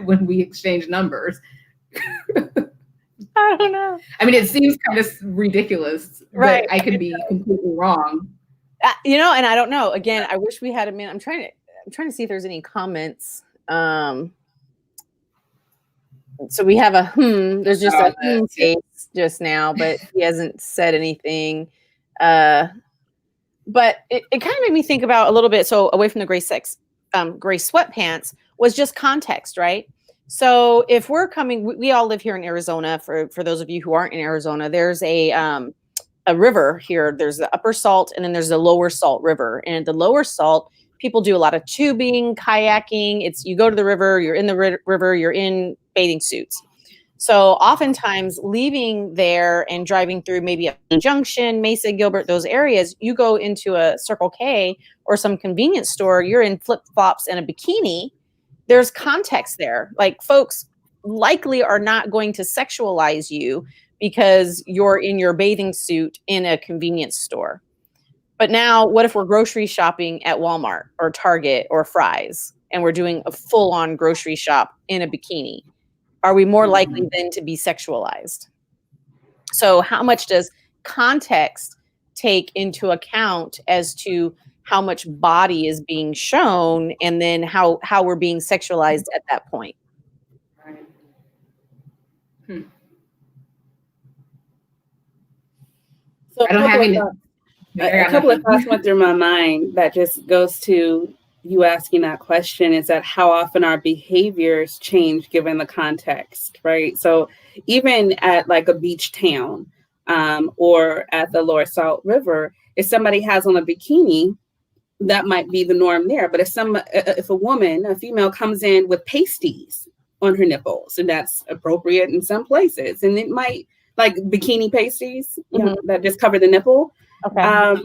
when we exchange numbers? I don't know. I mean, it seems kind of ridiculous, right? I could be completely wrong. And I don't know. Again, I wish we had a minute. I'm trying to see if there's any comments. So we have there's just a face just now, but he hasn't said anything. But it kind of made me think about a little bit. So away from the gray sweatpants was just context, right? So if we're coming, we all live here in Arizona. For those of you who aren't in Arizona, there's a river here. There's the Upper Salt, and then there's the Lower Salt River. And the Lower Salt, people do a lot of tubing, kayaking. It's you go to the river, you're in the river, you're in bathing suits. So oftentimes leaving there and driving through maybe a Junction, Mesa, Gilbert, those areas, you go into a Circle K or some convenience store, you're in flip-flops and a bikini. There's context there. Like folks likely are not going to sexualize you because you're in your bathing suit in a convenience store. But now what if we're grocery shopping at Walmart or Target or Fry's and we're doing a full-on grocery shop in a bikini? Are we more likely then to be sexualized? So how much does context take into account as to how much body is being shown and then how we're being sexualized at that point? So a couple of thoughts went through my mind that just goes to you asking that question, is that how often our behaviors change given the context, right? So even at like a beach town or at the Lower Salt River, if somebody has on a bikini, that might be the norm there. But if a female comes in with pasties on her nipples, and that's appropriate in some places, and it might, like bikini pasties, you know, that just cover the nipple. Okay.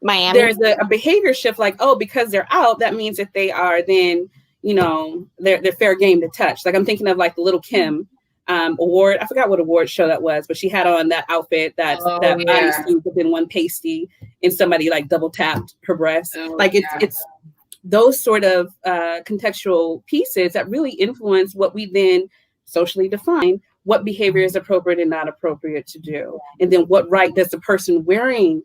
Miami. There's a behavior shift, like, oh, because they're out, that means that they are then, you know, they're fair game to touch. Like I'm thinking of like the Little Kim award. I forgot what award show that was, but she had on that outfit, that bodysuit within one pasty, and somebody like double tapped her breast. It's those sort of contextual pieces that really influence what we then socially define what behavior is appropriate and not appropriate to do. And then what right does the person wearing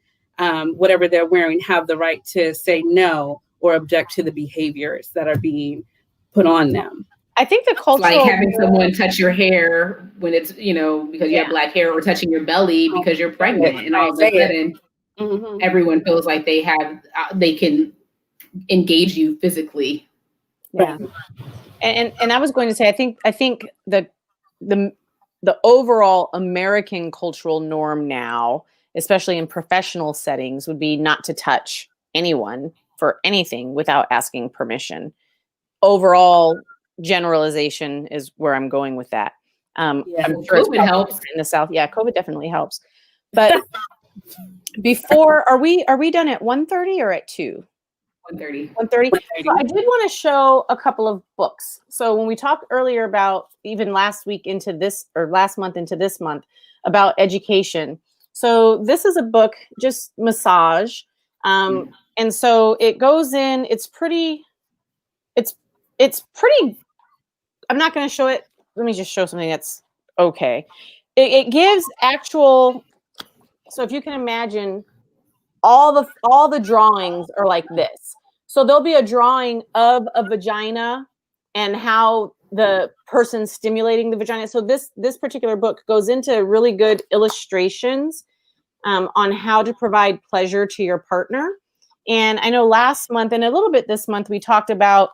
whatever they're wearing have the right to say no or object to the behaviors that are being put on them. I think the cultural, like having someone touch your hair when it's, you know, because you have black hair, or touching your belly because you're pregnant, and all of a sudden everyone feels like they can engage you physically. Yeah. And I was going to say, I think the overall American cultural norm now, especially in professional settings, would be not to touch anyone for anything without asking permission. Overall generalization is where I'm going with that. I'm sure COVID helps in the South. Yeah, COVID definitely helps. But before, are we done at 1:30 or at 2? 1:30. 1:30. So I did want to show a couple of books. So when we talked earlier about even last month into this month about education. So this is a book, just massage. And so it goes in, it's pretty, I'm not going to show it. Let me just show something that's okay. It gives actual, so if you can imagine, all the drawings are like this. So there'll be a drawing of a vagina and how the person's stimulating the vagina. So this particular book goes into really good illustrations on how to provide pleasure to your partner. And I know last month and a little bit this month, we talked about,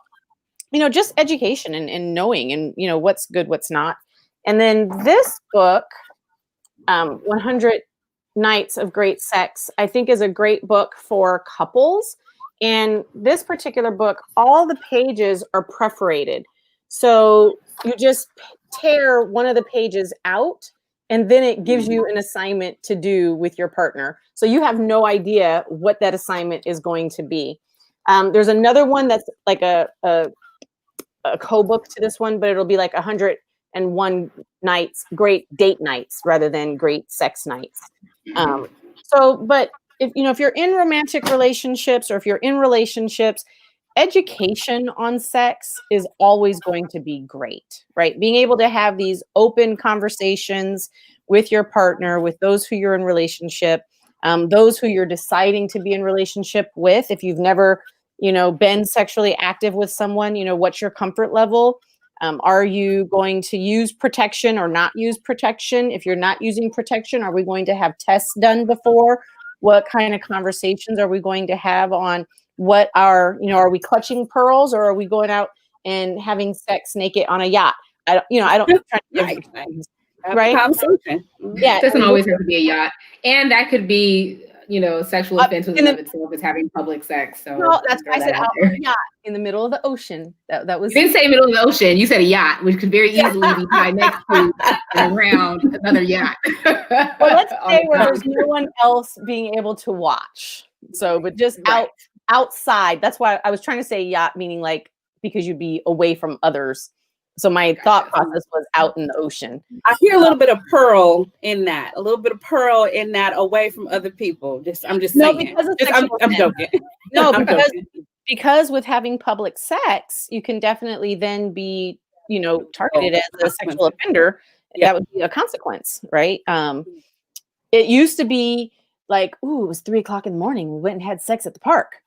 just education and knowing and, what's good, what's not. And then this book, 100 Nights of Great Sex, I think is a great book for couples. And this particular book, all the pages are perforated. So you just tear one of the pages out, and then it gives you an assignment to do with your partner. So you have no idea what that assignment is going to be. There's another one that's like a co-book to this one, but it'll be like 101 nights, great date nights rather than great sex nights. But if you're in romantic relationships, or if you're in relationships, education on sex is always going to be great, right? Being able to have these open conversations with your partner, with those who you're in relationship, those who you're deciding to be in relationship with. If you've never, been sexually active with someone, what's your comfort level? Are you going to use protection or not use protection? If you're not using protection, are we going to have tests done before? What kind of conversations are we going to have on what are, are we clutching pearls, or are we going out and having sex naked on a yacht? I don't try to give Right. right? Conversation. Yeah. It doesn't always have to be a yacht. And that could be, sexual offenses in of itself is having public sex. So no, that's why I said out on a yacht in the middle of the ocean. That was. You didn't say middle of the ocean. You said a yacht, which could very easily be tied next to and around another yacht. Well, let's say where there's no one else being able to watch. So, but just outside. That's why I was trying to say yacht, meaning like because you'd be away from others. So my thought process was out in the ocean. I hear a little bit of pearl in that, away from other people. I'm just saying. Because I'm joking. No, because with having public sex, you can definitely then be, targeted as a sexual offender. Yeah. That would be a consequence, right? It used to be like, ooh, it was 3 o'clock in the morning. We went and had sex at the park.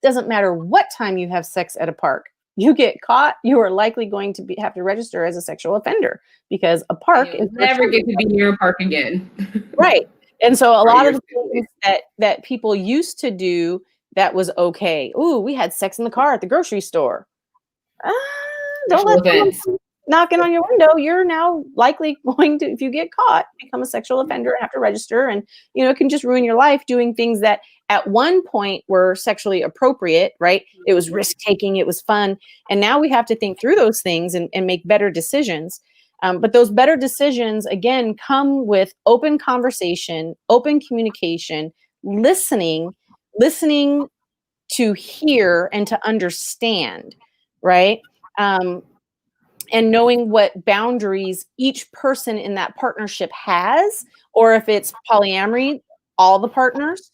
Doesn't matter what time you have sex at a park. You get caught, you are likely going to have to register as a sexual offender, because a park is never get to be near a park again. Right. And so a lot of the things that people used to do that was okay. Ooh, we had sex in the car at the grocery store. Don't let them knocking on your window. You're now likely going to, if you get caught, become a sexual offender and have to register. And, it can just ruin your life doing things that at one point were sexually appropriate, right? It was risk-taking, it was fun. And now we have to think through those things and make better decisions. But those better decisions, again, come with open conversation, open communication, listening to hear and to understand, right? And knowing what boundaries each person in that partnership has, or if it's polyamory, all the partners.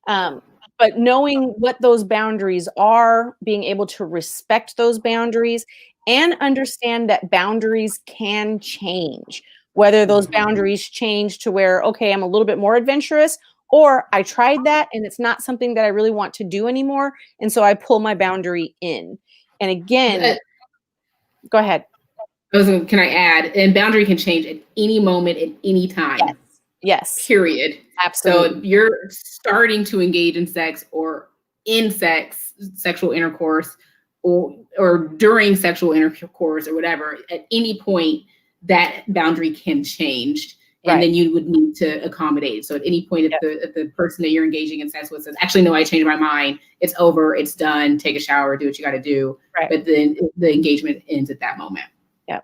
But knowing what those boundaries are, being able to respect those boundaries, and understand that boundaries can change. Whether those boundaries change to where, okay, I'm a little bit more adventurous, or I tried that and it's not something that I really want to do anymore. And so I pull my boundary in. And again, go ahead. Can I add? And boundary can change at any moment, at any time. Yes. Period. Absolutely. So you're starting to engage in sex or in sexual intercourse, or during sexual intercourse or whatever, at any point that boundary can change. And then you would need to accommodate. So at any point, if the person that you're engaging in sex with says, actually, no, I changed my mind. It's over. It's done. Take a shower. Do what you got to do. Right. But then the engagement ends at that moment. Yeah.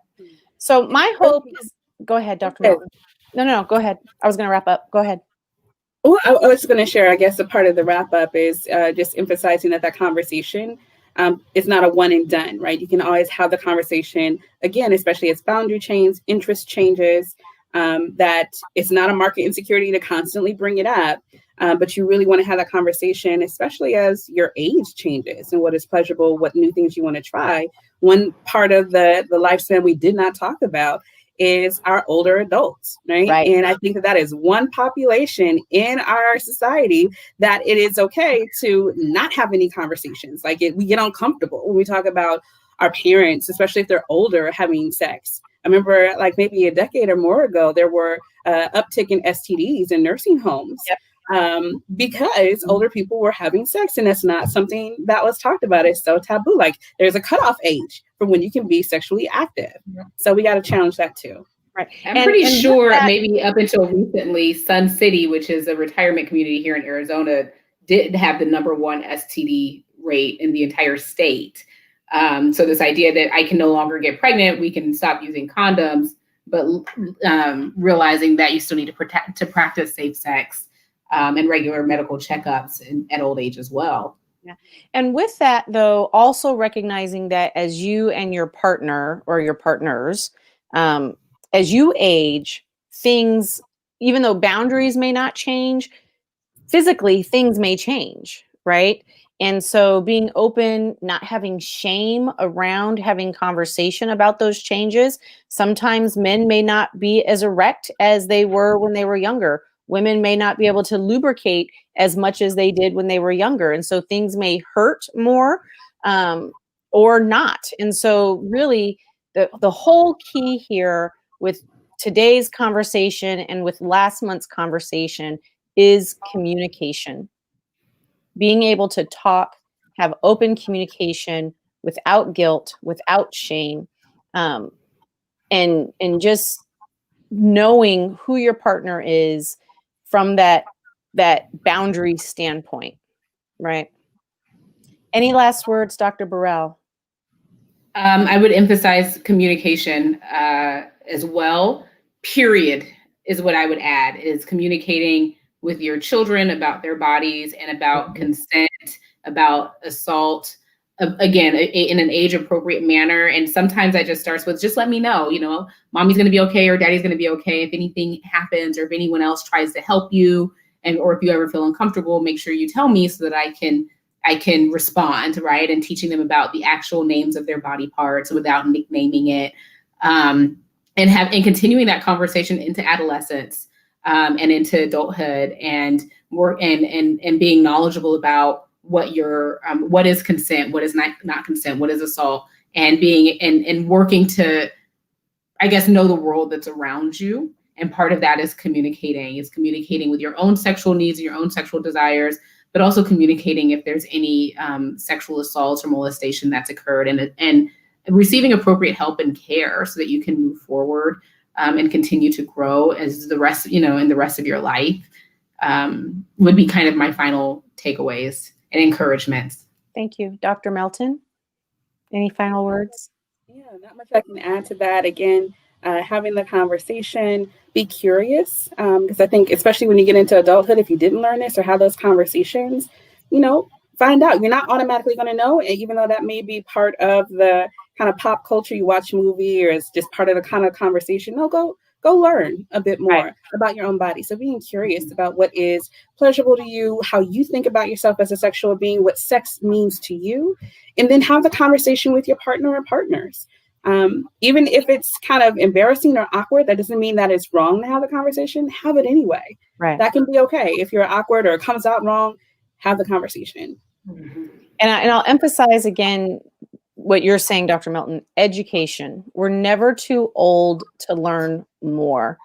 So my hope is, go ahead, Dr. Melvin. No, go ahead. I was going to wrap up. Go ahead. Oh, I was going to share, I guess, a part of the wrap up is just emphasizing that conversation is not a one and done, right? You can always have the conversation again, especially as boundary change, interest changes, that it's not a market insecurity to constantly bring it up. But you really want to have that conversation, especially as your age changes and what is pleasurable, what new things you want to try. One part of the lifespan we did not talk about is our older adults, right? And I think that is one population in our society that it is okay to not have any conversations. Like we get uncomfortable when we talk about our parents, especially if they're older, having sex. I remember like maybe a decade or more ago, there were uptick in STDs in nursing homes. Because older people were having sex, and that's not something that was talked about. It's so taboo. Like there's a cutoff age for when you can be sexually active. So we got to challenge that too. Right. I'm pretty sure maybe up until recently, Sun City, which is a retirement community here in Arizona, did have the #1 STD rate in the entire state. So this idea that I can no longer get pregnant, we can stop using condoms, but realizing that you still need to practice safe sex. And regular medical checkups at old age as well. Yeah. And with that, though, also recognizing that as you and your partner or your partners, as you age, things, even though boundaries may not change, physically things may change, right? And so being open, not having shame around having conversation about those changes. Sometimes men may not be as erect as they were when they were younger. Women may not be able to lubricate as much as they did when they were younger. And so things may hurt more or not. And so really the whole key here with today's conversation and with last month's conversation is communication. Being able to talk, have open communication without guilt, without shame, and just knowing who your partner is from that boundary standpoint, right? Any last words, Dr. Burrell? I would emphasize communication as well. Period is what I would add, is communicating with your children about their bodies and about consent, about assault, again, in an age appropriate manner. And sometimes that just starts with, just let me know, mommy's going to be okay, or daddy's going to be okay. If anything happens, or if anyone else tries to help you, or if you ever feel uncomfortable, make sure you tell me so that I can respond, right? And teaching them about the actual names of their body parts without nicknaming it, and continuing that conversation into adolescence, and into adulthood, and being knowledgeable about what is consent, what is not consent, what is assault, and working to, I guess, know the world that's around you. And part of that is communicating with your own sexual needs, your own sexual desires, but also communicating if there's any sexual assault or molestation that's occurred, and receiving appropriate help and care so that you can move forward and continue to grow as the rest, in the rest of your life, would be kind of my final takeaways and encouragements. Thank you. Dr. Melton, any final words? Yeah, not much I can add to that. Again, having the conversation, be curious, because I think, especially when you get into adulthood, if you didn't learn this or have those conversations, find out. You're not automatically going to know, even though that may be part of the kind of pop culture. You watch a movie, or it's just part of the kind of conversation. No, go learn a bit more about your own body. So being curious about what is pleasurable to you, how you think about yourself as a sexual being, what sex means to you, and then have the conversation with your partner or partners. Even if it's kind of embarrassing or awkward, that doesn't mean that it's wrong to have the conversation. Have it anyway. Right. That can be okay. If you're awkward or it comes out wrong, have the conversation. Mm-hmm. And I'll emphasize again what you're saying, Dr. Melton, education. We're never too old to learn more.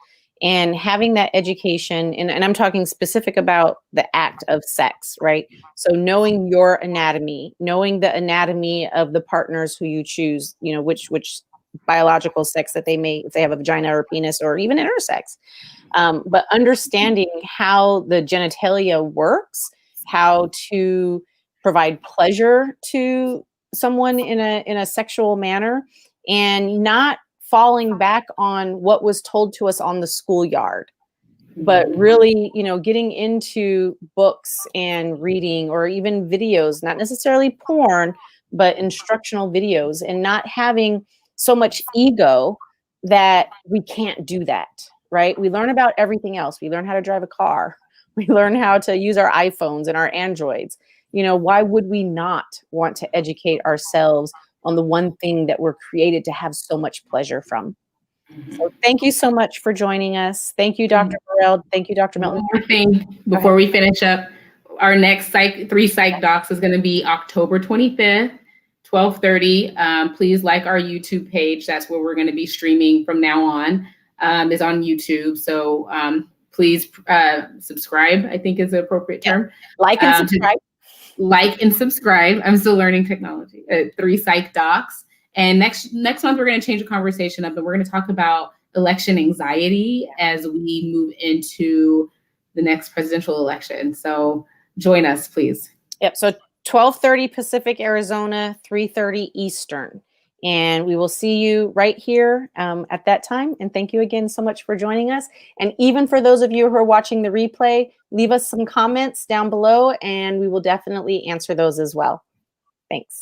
And having that education, and I'm talking specific about the act of sex, right? So knowing your anatomy, knowing the anatomy of the partners who you choose, which biological sex that they may, if they have a vagina or a penis or even intersex, but understanding how the genitalia works, how to provide pleasure to someone in a sexual manner, and not falling back on what was told to us on the schoolyard, but really, getting into books and reading, or even videos, not necessarily porn, but instructional videos, and not having so much ego that we can't do that, right? We learn about everything else. We learn how to drive a car. We learn how to use our iPhones and our Androids. Why would we not want to educate ourselves on the one thing that we're created to have so much pleasure from? So thank you so much for joining us. Thank you, Dr. Burrell. Thank you, Dr. Melton. One more thing before we finish up. Our next three psych docs is going to be October 25th, 12:30. Please like our YouTube page. That's where we're going to be streaming from now on, is on YouTube. So please subscribe, I think is the appropriate term. Like and subscribe. Like and subscribe. I'm still learning technology. 3 psych docs. And next month, we're going to change the conversation up, and we're going to talk about election anxiety as we move into the next presidential election. So join us, please. Yep. So 12:30 Pacific, Arizona, 3:30 Eastern. And we will see you right here at that time. And thank you again so much for joining us. And even for those of you who are watching the replay, leave us some comments down below, and we will definitely answer those as well. Thanks.